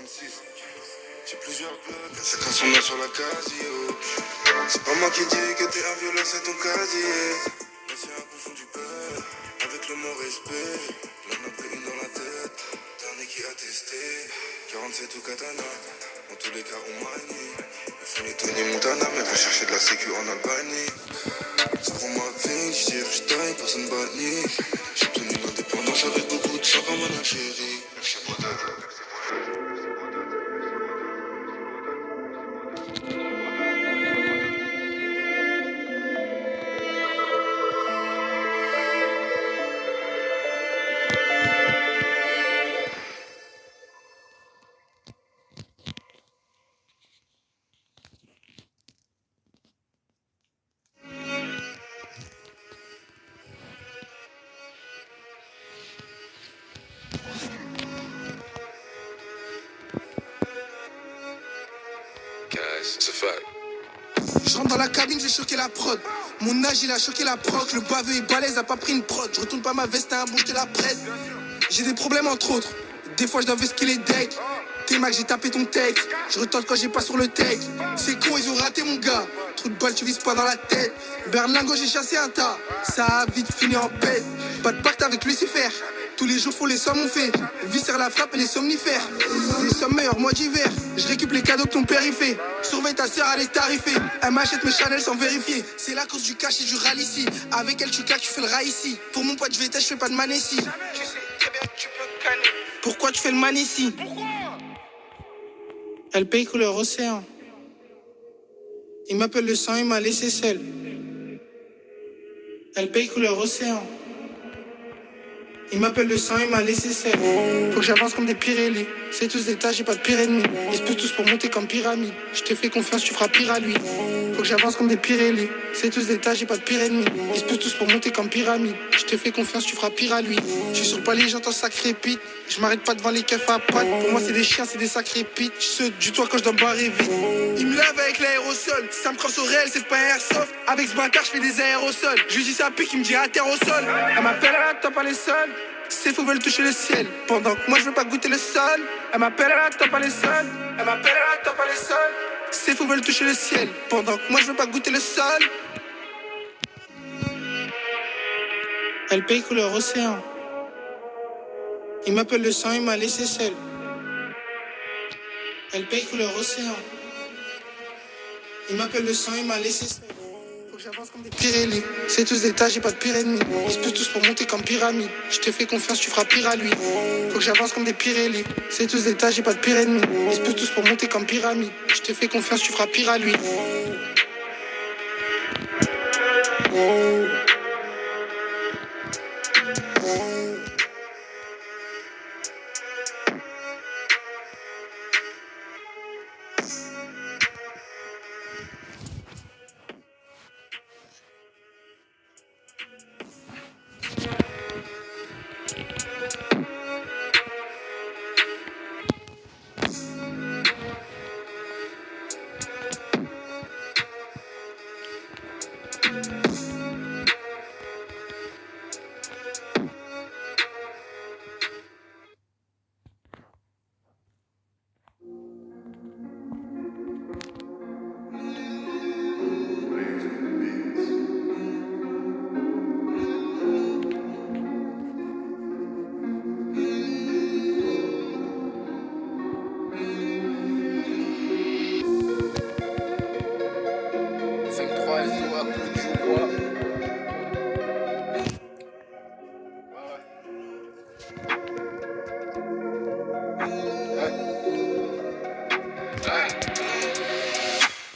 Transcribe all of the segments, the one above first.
J'ai plusieurs blocs, chacun son nom sur la casio. C'est pas moi qui dis que t'es un violeur, c'est ton casier. L'ancien a confondu peur avec le mot respect. L'on a pris une dans la tête, dernier qui a testé. 47 ou katana, dans tous les cas on manie. Ils font les Tony Montana, mais veulent chercher de la sécu en Albanie. C'est pour ma vie, je tire, je taille, personne banni. J'ai tenu l'indépendance avec beaucoup de sang comme un chéri. Merci beaucoup. Je rentre dans la cabine, j'ai choqué la prod. Mon âge il a choqué la proc. Le baveux est balèze, a pas pris une prod. Je retourne pas ma veste à un bon, je te la prête. J'ai des problèmes entre autres. Des fois je dois vesquer les decks. T'es Mac, j'ai tapé ton texte. Je retente quand j'ai pas sur le texte. C'est con, ils ont raté mon gars. Trou de balle, tu vises pas dans la tête. Berlingo, j'ai chassé un tas. Ça a vite fini en pète. Pas de pacte avec Lucifer. Tous les jours, faut les sommes on fait. Viscère la frappe et les somnifères. Les sommes meilleurs, mois d'hiver. Je récup les cadeaux que ton père y fait. Surveille ta sœur, elle est tarifée. Elle m'achète mes Chanel sans vérifier. C'est la cause du cash et du rallye ici. Avec elle, tu claques, tu fais le rail ici. Pour mon pote, je vais je fais pas de man ici. Tu sais très bien que tu peux canner. Pourquoi tu fais le man ici? Pourquoi? Elle paye couleur océan. Il m'appelle le sang, il m'a laissé seul. Elle paye couleur océan. Il m'appelle le sang, il m'a laissé seul. Faut que j'avance comme des Pirelli. C'est tous des tas, j'ai pas de pire ennemi. Ils se poussent tous pour monter comme pyramide. Je te fais confiance, tu feras pire à lui. Faut que j'avance comme des Pirelli. C'est tous des tas, j'ai pas de pire ennemi. Ils se poussent tous pour monter comme pyramide. Je te fais confiance, tu feras pire à lui. Je suis sur le palier, j'entends sacré pite. Je m'arrête pas devant les keufs à pattes. Pour moi, c'est des chiens, c'est des sacrés pites. Je saute du toit quand je dois me barrer vite. Il me lave avec l'aérosol. Ça me crosse au réel, c'est pas un airsoft. Avec ce bâtard, je fais des aérosols. Je lui dis ça pique, il me dit à terre au sol. Elle m'appelle à la top, elle est seule. Ces fous veulent toucher le ciel. Pendant que moi, je veux pas goûter le sol. Elle m'appelle à la top, elle est seule. Elle m'appelle à la top, elle est seule. Ces fous veulent toucher le ciel. Pendant que moi, je veux pas goûter le sol. Elle paye couleur océan. Il m'appelle le sang, il m'a laissé seul. Elle paye couleur océan. Il m'appelle le sang, il m'a laissé seul. Faut que j'avance comme des Pirelli. C'est tous des tas, j'ai pas de pire ennemi. Ils se poussent tous pour monter comme pyramide. Je te fais confiance, tu feras pire à lui. Faut que j'avance comme des Pirelli. C'est tous des tas, j'ai pas de pire ennemi. Ils se poussent tous pour monter comme pyramide. Je te fais confiance, tu feras pire à lui.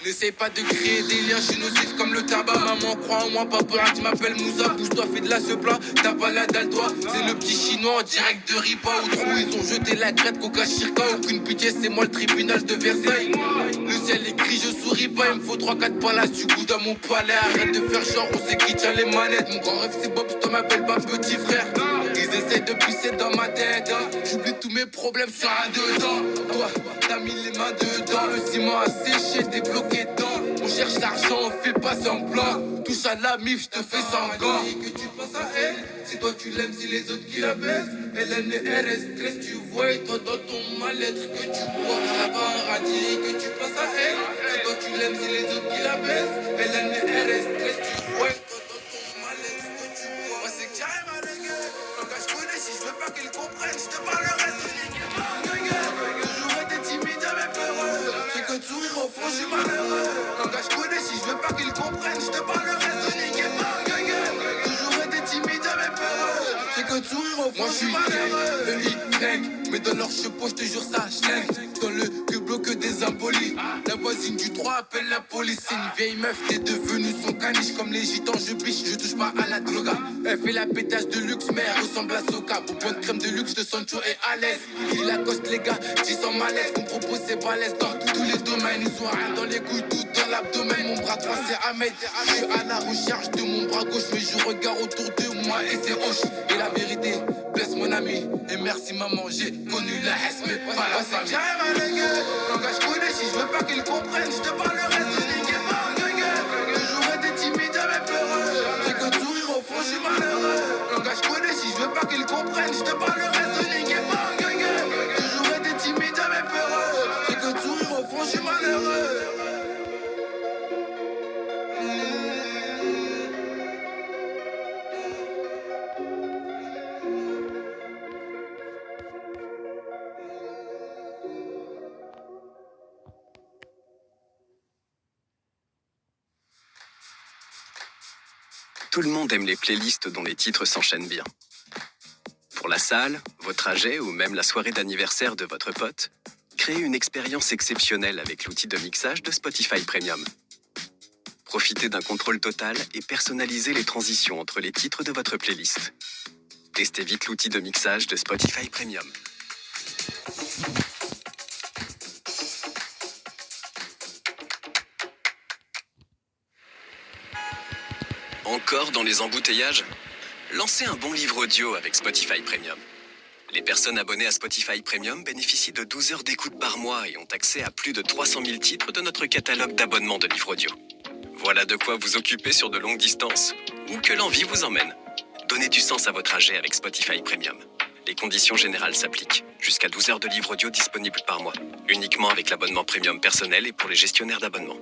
N'essaie pas de créer des liens, je suis nocif comme le tabac. Maman crois en moi, papa, tu m'appelles Moussa. Bouge-toi, fais de la plat, t'as pas la dalle toi. C'est le petit chinois en direct de Ripa. Au trou, ils ont jeté la crête, Coca Chirka. Aucune pitié, c'est moi le tribunal de Versailles. Le ciel est gris, je souris pas. Il me faut 3-4 palaces, du coup dans mon palais. Arrête de faire genre, on sait qui tient les manettes. Mon grand rêve c'est Bob, je te m'appelle pas petit frère. Ils essayent de pisser dans ma tête, hein. J'oublie tous mes problèmes sur un dedans. Toi, t'as mis les mains dedans. Le ciment a séché, t'es bloqué dedans. On cherche cherche l'argent, fais pas semblant. Touche à la mif, je te fais sanglant. Que tu penses à elle, si toi tu l'aimes, c'est les autres qui la baissent. Elle stress, tu vois, et toi dans ton mal-être que tu bois. La paradis, que tu penses à elle, si toi tu l'aimes, c'est les autres qui la baissent. Elle stress, tu vois, et toi dans ton mal-être que tu bois. Moi c'est carrément ma gueule, langage connais, si je veux pas qu'ils comprennent, je te parlerai de toujours été timide, jamais peureux. Fais que de sourire au fond, je suis malheureux. Langage connais, si je veux pas qu'ils comprennent, je te parlerai de toujours été timide, jamais peureux. Fais que de sourire au fond, je suis malheureux. Le Y, mais dans leur chapeau, je te jure ça schlingue. Dans le hublot que des impolis. La voisine du 3 appelle la police. C'est une vieille meuf, t'es devenue son caniche. Comme les gitans, je biche, je touche pas à la droga. Elle fait la pétasse de luxe, mais elle ressemble à Soka. Bonbon de crème de luxe, de Sancho est à l'aise. Il accoste les gars, 10 sans malaise. Qu'on propose c'est balèze dans tous les domaines. Ils sont rien dans les couilles, tout dans l'abdomen. Mon bras droit c'est Ahmed. Je suis à la recherche de mon bras gauche, mais je regarde autour de moi et c'est hoche. Et la vérité, blesse mon ami. Et merci maman, j'ai connu la S, mais pas la famille. J'arrive à la gueule, langage connais, si je veux pas qu'ils comprennent, je te parlerai de niquer pas, toujours été timide, jamais peureux. J'ai que de sourire au fond, je suis malheureux. Langage connais, si je veux pas qu'ils comprennent, je te parlerai de niquer pas, toujours été timide, jamais peureux. J'ai que de sourire au fond, je suis malheureux. Tout le monde aime les playlists dont les titres s'enchaînent bien. Pour la salle, vos trajets ou même la soirée d'anniversaire de votre pote, créez une expérience exceptionnelle avec l'outil de mixage de Spotify Premium. Profitez d'un contrôle total et personnalisez les transitions entre les titres de votre playlist. Testez vite l'outil de mixage de Spotify Premium. Encore dans les embouteillages? Lancez un bon livre audio avec Spotify Premium. Les personnes abonnées à Spotify Premium bénéficient de 12 heures d'écoute par mois et ont accès à plus de 300 000 titres de notre catalogue d'abonnements de livres audio. Voilà de quoi vous occuper sur de longues distances ou que l'envie vous emmène. Donnez du sens à vos trajets avec Spotify Premium. Les conditions générales s'appliquent. Jusqu'à 12 heures de livres audio disponibles par mois. Uniquement avec l'abonnement Premium personnel et pour les gestionnaires d'abonnement.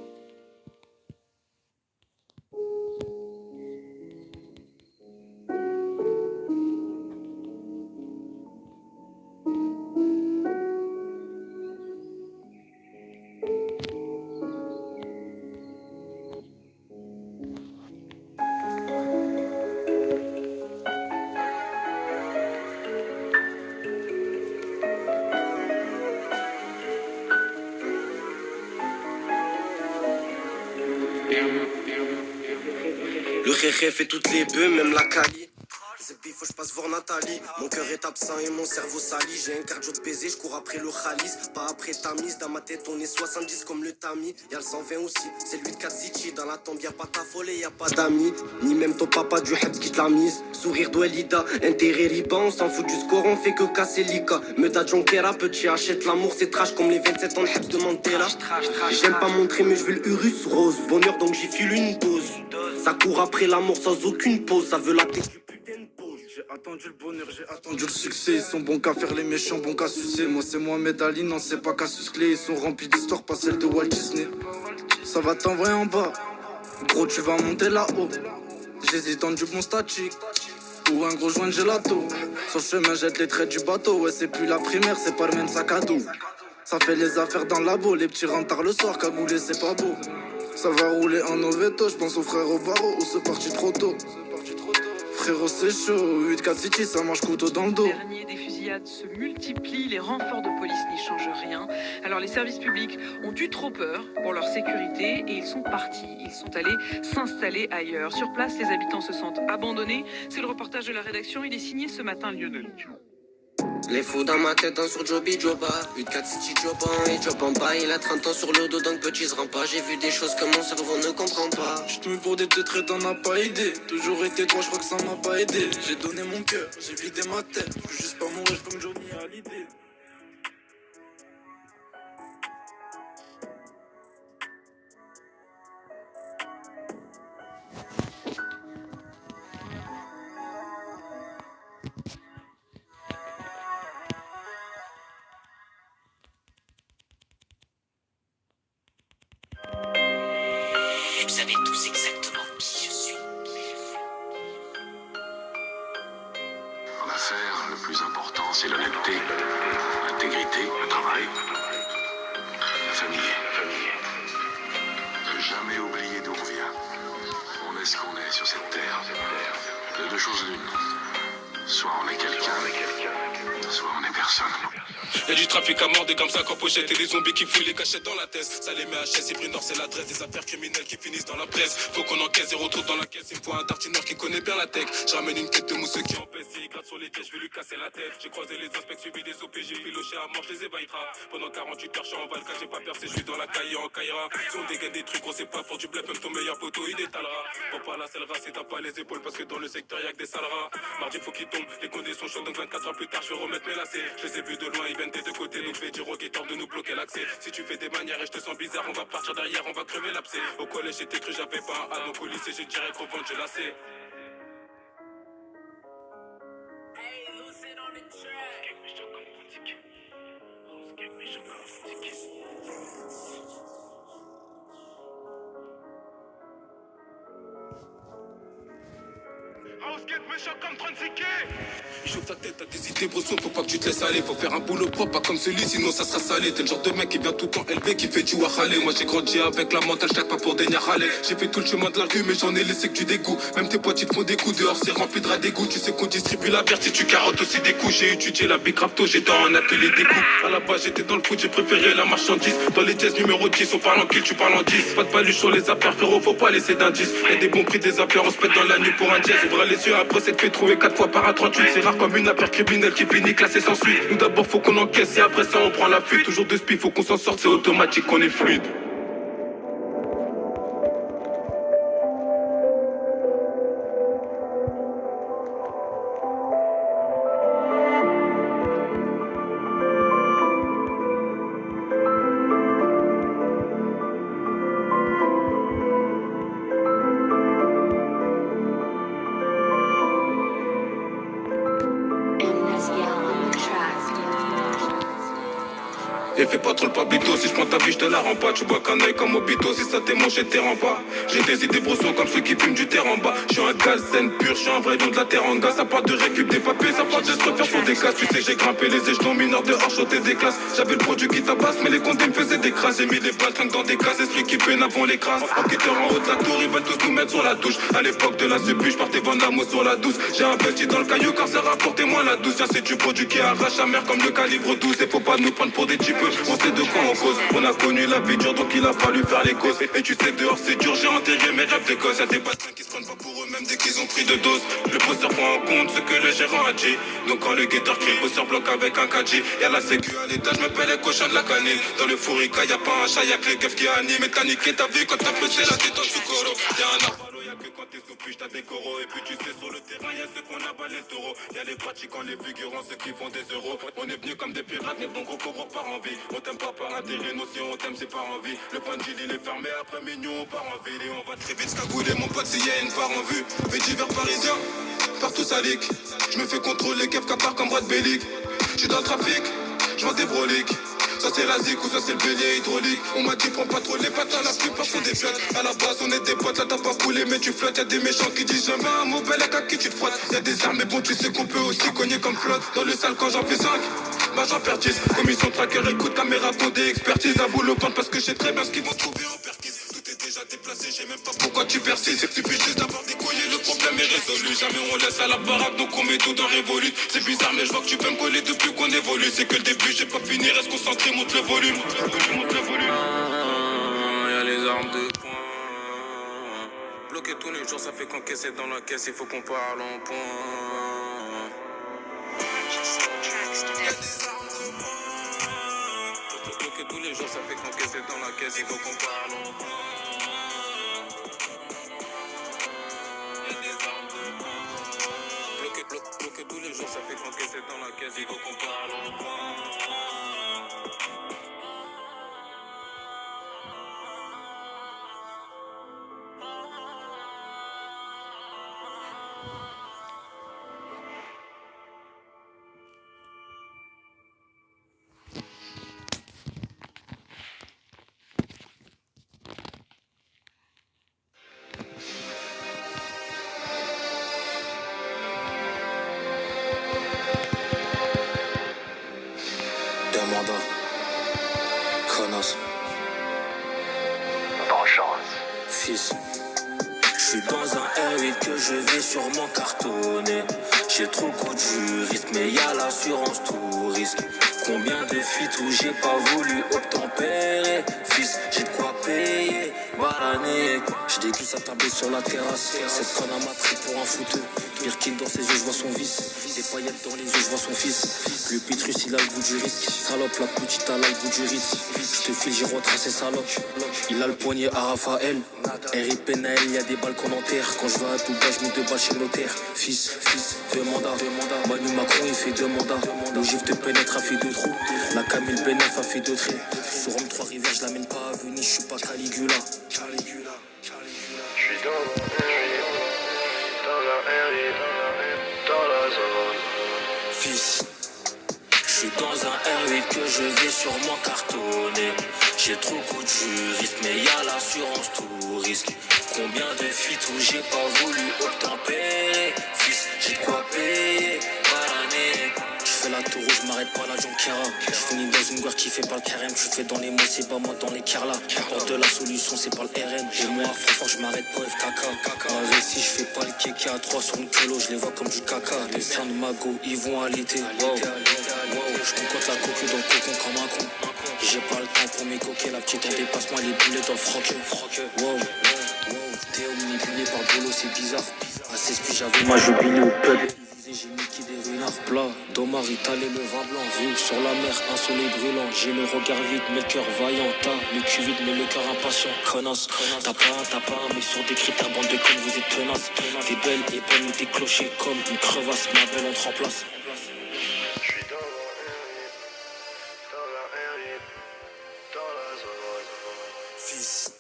Le réré fait toutes les bœufs, même la cali. C'est bif, faut que je passe voir Nathalie. Mon cœur est absent et mon cerveau sali. J'ai un cardio de baiser, je cours après le Khalis. Pas après Tamise, dans ma tête on est 70 comme le Tami. Y'a le 120 aussi, c'est lui de Cat City. Dans la tombe y'a pas ta folie, y'a pas d'amis. Ni même ton papa du Hebs qui te l'a mise. Sourire d'Ouelida, intérêt riban. On s'en fout du score, on fait que casser l'Ika. Meda Jonkera, petit achète l'amour, c'est trash comme les 27 ans de Hebs de Mandela. J'aime pas montrer mais je veux le Urus rose. Bonheur donc j'y file une dose. Ça court après l'amour sans aucune pause. Ça veut la tête du putain de pause. J'ai attendu le bonheur, j'ai attendu le succès. Ils sont bons qu'à faire les méchants, bons qu'à sucer. Moi c'est Mohamed Ali, non c'est pas Cassius Clay. Ils sont remplis d'histoires, pas celles de Walt Disney. Ça va t'envoyer en bas, gros tu vas monter là-haut. J'hésite entre du bon statique ou un gros joint de gelato. Sur le chemin jette les traits du bateau. Ouais c'est plus la primaire, c'est pas le même sac à dos. Ça fait les affaires dans le labo, les petits rentrent tard le soir, cagoulé c'est pas beau. Ça va rouler en Oveto, je pense aux frères au barreau ou c'est parti trop tôt. Frérot c'est chaud, 8-4 City ça mange couteau dans le dos. Dernier, des fusillades se multiplient, les renforts de police n'y changent rien. Alors les services publics ont eu trop peur pour leur sécurité et ils sont partis. Ils sont allés s'installer ailleurs. Sur place, les habitants se sentent abandonnés. C'est le reportage de la rédaction, il est signé ce matin Lionel. Les fous dans ma tête, dansent sur Joby Joba. 8-4 City Joban et Job en bas. Il a 30 ans sur le dos, donc petit se rend pas. J'ai vu des choses que mon cerveau ne comprend pas. J'te mets pour des traits, t'en as pas aidé. Toujours été droit, je crois que ça m'a pas aidé. J'ai donné mon cœur, j'ai vidé ma tête. Je veux juste pas mourir comme Johnny Hallyday. vous savez tous exactement qui je suis. En affaires, le plus important, c'est l'honnêteté, l'intégrité, le travail, la famille. Ne jamais oublier d'où on vient. On est ce qu'on est sur cette terre. De deux choses l'une. Soit on est quelqu'un, soit on est personne. Y'a du trafic à mort, des comme ça en pochette et des zombies qui fouillent les cachettes dans la tête. Ça les met à chaise, Nord c'est l'adresse des affaires criminelles qui finissent dans la presse. Faut qu'on encaisse, zéro trou dans la caisse, il me faut un tartineur qui connaît bien la tech. J'ramène une tête de mousseux qui empêche, il gratte sur les quais, je vais lui casser la tête. J'ai croisé les inspects, suivi des OPG, filoché à mort, je les évaillera. Pendant 48 heures, je suis en Valka, j'ai pas percé, je suis dans la caille en Kaira. Si on dégaine des trucs, on sait pas pour du bluff, même ton meilleur poteau il détalera. Faut pas la selle si t'as pas les épaules, parce que dans le secteur y'a que des sales rats. Mardi faut qu'il tombe, les conditions chaudes, donc 24 heures plus tard, je vais remettre mes lacets. Je les ai vus de loin, ils viennent des deux côtés, donc je vais dire au guetteur de nous bloquer l'accès. Si tu fais des manières et je te sens bizarre, on va partir derrière, on va crever l'abcès. Au collège j'étais cru, j'avais pas un A, donc au lycée j'ai direct revendre, je lassé. Méchant comme 36K. Il chauffe ta tête, t'as des idées brosson, faut pas que tu te laisses aller. Faut faire un boulot propre, pas comme celui, sinon ça sera salé. T'es le genre de mec qui vient tout le temps élevé, qui fait du wahale. Moi j'ai grandi avec la mentale, chaque pas pour des râler. J'ai fait tout le chemin de la rue, mais j'en ai laissé que du dégoût. Même tes potes ils te font des coups, dehors c'est rempli de rats d'égout. Tu sais qu'on distribue la bière si tu carottes aussi des coups. J'ai étudié la big rapto, j'étais en atelier d'égout. À la base j'étais dans le foot, j'ai préféré la marchandise. Dans les jazz numéro 10, on parle en kill, tu parles en 10. Pas de paluche sur les affaires, frérot, faut pas laisser d'indices. Y'a des bons prix, des affaires, on se pète dans la nuit pour un jazz. Ouvre les yeux, après s'être fait trouver 4 fois par A38. C'est rare comme une affaire criminelle qui finit classée sans suite. Nous d'abord faut qu'on encaisse et après ça on prend la fuite. Toujours de spi, faut qu'on s'en sorte, c'est automatique, on est fluide. Et fais pas trop le pabito, si je prends ta vie je te la rends pas. Tu bois qu'un œil comme Obito, si ça t'émanche et t'es pas. J'ai des idées brossons comme ceux qui fument du terre en bas. Je suis un gaz zen pur, je suis un vrai don de la terre en gaz. Ça part de récup des papiers, ça part de se refaire sur des casses. Tu sais j'ai grimpé les échelons mineurs dehors, choté des classes. J'avais le produit qui tabasse, mais les comptes ils me faisaient des crasses. J'ai mis les balles trinques dans des cases, et celui qui peine avant les crasses. Enquêteurs en haut de la tour, ils veulent tous nous mettre sur la touche. À l'époque de la subu, je partais vendre l'amour sur la douce. J'ai investi dans le caillou car ça rapportait moins la douce. Tiens, c'est du produit qui arrache la mer comme le calibre 12. Et faut pas nous prendre pour des types, on sait de quoi on cause. On a connu la vie dure donc il a fallu faire les causes. Et tu sais dehors c'est dur, j'ai enterré mes rêves de gosse. Y'a des patins qui se prennent pas pour eux-mêmes dès qu'ils ont pris de dose. Le bosseur prend en compte ce que le gérant a dit. Donc quand le guetteur crie, le bosseur bloque avec un caddie. Y'a la sécu à l'étage, me paie les cochons de la canine. Dans le fourrica y'a pas un chat, y'a que les keufs qui animent. Et t'as niqué ta vie quand t'as pressé la tête en choukoro. Y'a un arvalo, y'a que quand t'es sous puce t'as des coraux. Et puis tu sais sur le terrain y'a ceux qu'on abat les taureaux. Y'a les pratiquants, les figurants, ceux qui font des euros. On est venus comme des pirates, mais bon gros pauvres par envie. On t'aime pas par intérêt, nous si on t'aime c'est par envie. Le point de deal il est fermé, après minuit on part en ville. Et on va très vite se cagouler mon pote s'il y a une part en vue. Fait divers parisien, partout ça lique. Je me fais contrôler, kev qu'à part comme Brad Bellic. J'suis dans le trafic, j'vends des broliques. Ça c'est la zik ou ça c'est le bélier hydraulique. On m'a dit prends pas trop les patins, la plupart sont des flottes. À la base on est des potes, là t'as pas coulé mais tu flottes. Y'a des méchants qui disent jamais un mot bel à qui tu te frottes. Y'a des armes mais bon tu sais qu'on peut aussi cogner comme flotte. Dans le sale quand j'en fais 5, bah j'en perds 10. Commission tracker, écoute caméra, fondée, expertise. À boulot pente parce que je sais très bien ce qu'ils vont trouver en perquise. Tout est déjà déplacé, j'ai même pas pourquoi tu persistes. Suffit juste d'avoir des couilles, le problème est résolu. Jamais on laisse à la baraque donc on met tout dans Révolut. C'est bizarre mais je vois que tu peux me coller depuis qu'on évolue. C'est que le début, j'ai pas fini, reste concentré, monte le volume. Y'a les armes de poing. Bloquer tous les jours, ça fait qu'encaisser dans la caisse, il faut qu'on parle en point. Bloquer tous les jours, ça fait qu'encaisser dans la caisse, il faut qu'on parle en point. Y'a des armes de poing. Bloquer tous les jours, ça fait qu'encaisser dans la caisse, il faut qu'on parle en point. connasse. Vengeance. Fils, je suis dans un R8 que je vais sûrement cartonner. J'ai trop le goût du risque, mais y'a l'assurance tout risque. Combien de fuites où j'ai pas voulu obtempérer. Fils, j'ai de quoi payer, bananer. J'ai des cuisses à tabler sur la terrasse. Cette conne m'a pris pour un fouteux. Birkin dans ses yeux, je vois son vice. Des paillettes dans les yeux, je vois son fils. Le Pétrus, il a le goût du risque. Salope, la petite, elle a le goût du Ritz. Je te file, j'ai retracé sa loque. Il a le poignet à Raphaël. RIP Naël, y a des balles qu'on enterre. Quand je vais à Dubaï, je mets 2 balles chez le notaire. Fils, deux mandats. Manu Macron, il fait 2 mandats. L'ogive te pénètre, a fait 2 trous. La Camille Benef a fait 2 traits. Sur Rome 3 rivières, je l'amène pas à Venise, je suis pas Caligula. Je suis dans un R8, dans la zone. Fils, je suis dans un R8 que je vais sûrement cartonner. J'ai trop le goût du risque, mais y'a l'assurance tout risque. Combien de fuites où j'ai pas voulu obtempérer. Fils, j'ai de quoi payer, bananer. Je fais la tour rouge, je m'arrête pas la Junkiera. Je finis dans une guerre qui fait pas le carême. Je fais dans les mots, c'est pas moi dans les carlas. Porte de la solution, c'est pas le RN. Et moi, franchement, je m'arrête pas FKK. En récit, je fais pas le kéké à 3 sur une kilo, je les vois comme du caca. Les seins de Mago, ils vont allaiter. Wow. Je concote la coque dans le cocon comme un con. J'ai pas le temps pour m'écoquer, la petite en dépassement, les boulets dans le froc. Wow. T'es omnibulé par Bolo, c'est bizarre. À 16 puis j'avais ma jubilée au pub. J'ai niqué des ruinards plats. Domar étalé le vin blanc. Vue sur la mer, un soleil brûlant. J'ai le regard vide, mais le cœur vaillant. T'as le cul vide, mais le cœur impatient. Connasse, t'as pas un, mais sur des critères, bande de connes, vous êtes tenaces. T'es belle et belle, mais t'es cloché comme une crevasse. Ma belle, on te remplace. Je suis dans un R8, dans la zone. Fils,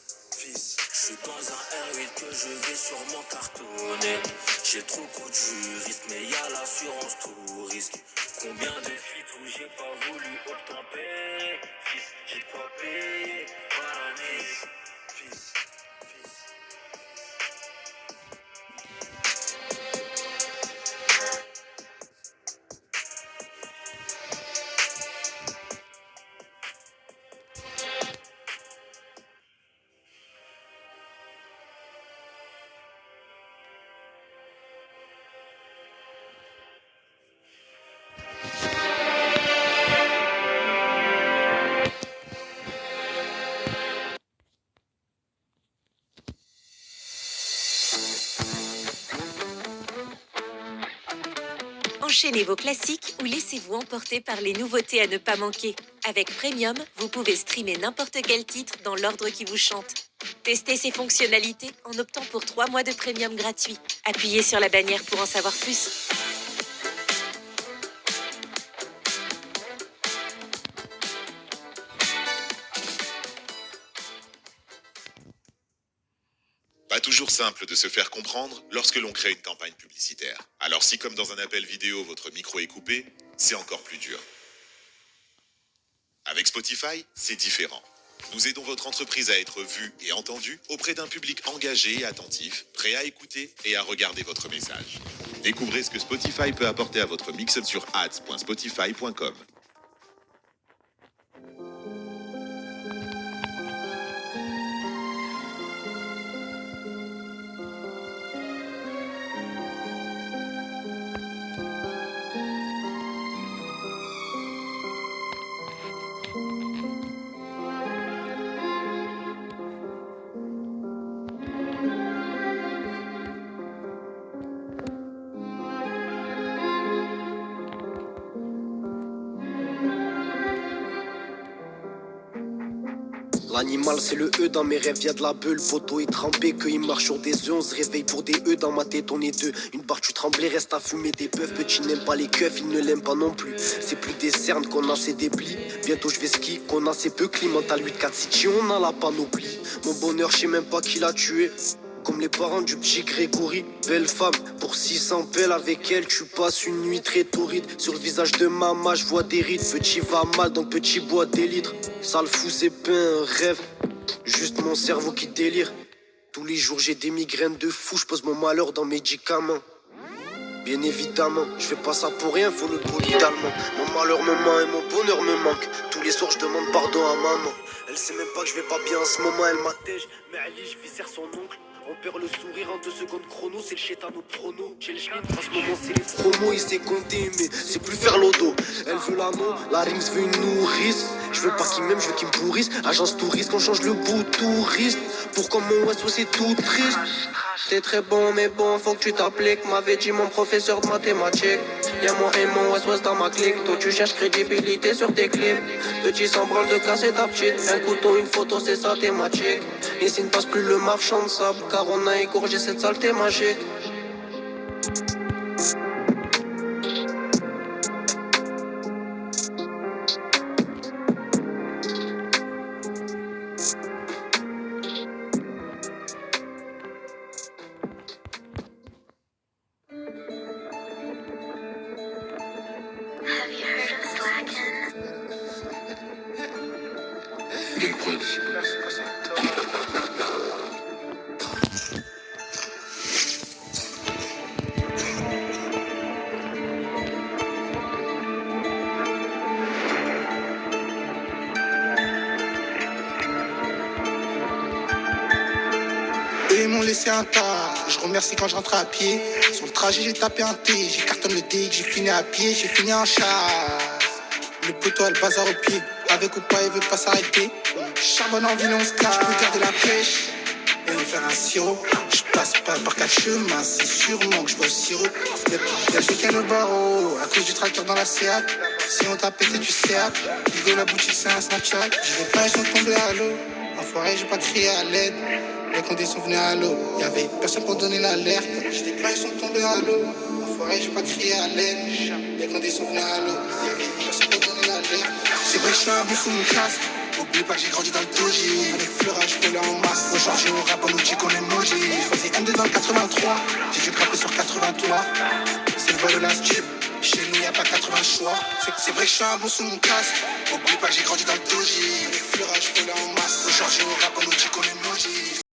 je suis dans un R8 que je vais sûrement cartonner. J'ai trop le goût du risque, mais y'a l'assurance tout risque. Combien de fuites où j'ai pas voulu obtempérer. Fils, j'ai de quoi payer, bananer. Fils. Enchaînez vos classiques ou laissez-vous emporter par les nouveautés à ne pas manquer. Avec Premium, vous pouvez streamer n'importe quel titre dans l'ordre qui vous chante. Testez ses fonctionnalités en optant pour 3 mois de Premium gratuit. Appuyez sur la bannière pour en savoir plus. Pas toujours simple de se faire comprendre lorsque l'on crée une campagne publicitaire. Alors si comme dans un appel vidéo votre micro est coupé, c'est encore plus dur. Avec Spotify, c'est différent. Nous aidons votre entreprise à être vue et entendue auprès d'un public engagé et attentif, prêt à écouter et à regarder votre message. Découvrez ce que Spotify peut apporter à votre mix sur ads.spotify.com. L'animal c'est le E dans mes rêves, y'a de la bulle, photo est trempé, que il marche sur des œufs, on se réveille pour des E dans ma tête, on est deux. Une barre tu tremblais, reste à fumer des peufs, petit n'aime pas les keufs, il ne l'aime pas non plus. C'est plus des cernes qu'on a, c'est des plis. Bientôt je vais ski, qu'on a c'est peu clean, mental 8-4 City, on a la panoplie. Mon bonheur, je sais même pas qui l'a tué. Comme les parents du petit Grégory. Belle femme, pour 600 belles avec elle, tu passes une nuit très torride. Sur le visage de maman, je vois des rides. Petit va mal, donc petit boit des litres. Sale fou, c'est pas un rêve, juste mon cerveau qui délire. Tous les jours j'ai des migraines de fou, je pose mon malheur dans mes médicaments. Bien évidemment, je fais pas ça pour rien, faut le poli d'allemand. Mon malheur me ment et mon bonheur me manque. Tous les soirs je demande pardon à maman. Elle sait même pas que je vais pas bien en ce moment, elle m'attège. Mais Ali, je viscère son oncle. On perd le sourire en 2 secondes chrono, c'est le chétano prono. J'ai le schneid, en ce moment c'est les promos, il sait compter, mais c'est plus faire l'auto. Elle veut l'anneau, la Rims veut une nourrice. Je veux pas qu'il m'aime, je veux qu'il me pourrisse. Agence touriste, on change le bout touriste. Pourquoi mon West c'est tout triste? T'es très bon, mais bon, faut que tu t'appliques. M'avait dit mon professeur de mathématiques. Y'a moi et mon West dans ma clique. Toi tu cherches crédibilité sur tes clips. Petit sans branle de casser ta petite. Un couteau, une photo, c'est ça thématique. Ici ne passe plus le marchand de sable, car on a égorgé cette saleté magique. Eux ils m'ont laissé un tas, je remercie quand je rentre à pied. Sur le trajet j'ai tapé un T, j'ai cartonné le D, j'ai fini à pied, j'ai fini en chasse. Le poteau a le bazar au pied, avec ou pas il veut pas s'arrêter. Charbonne en ville on se cache, je peux garder la pêche et me faire un sirop. Je passe pas par 4 chemins, c'est sûrement que je vois le sirop. Y'a le week-end au barreau, à cause du tracteur dans la Seat. Si on t'a pété tu sais, l'idée la boutique c'est un Snapchat. Je vais pas, ils sont tombés à l'eau. Enfoiré, j'ai pas crié à l'aide. Les condés sont venus à l'eau, y'avait personne pour donner l'alerte. J'étais plein, ils sont tombés à l'eau. Enfoiré, j'ai pas crié à l'aide. Les condés sont venus à l'eau, y'avait personne pour donner l'alerte. C'est vrai que je suis un bon sous mon casque. Oublie pas que j'ai grandi dans le doji. Avec fleurage, je en masse. Aujourd'hui au rap, on nous dit qu'on est maudit. Je faisais MD dans le 83. J'ai dû grapper sur 83. C'est le vol de la stube. Chez nous, y'a pas 80 choix. C'est vrai que je suis un bon sous mon casque. Oublie pas que j'ai grandi dans le doji. Avec fleurage, je en masse. Aujourd'hui au rap, on nous dit qu'on est maudit.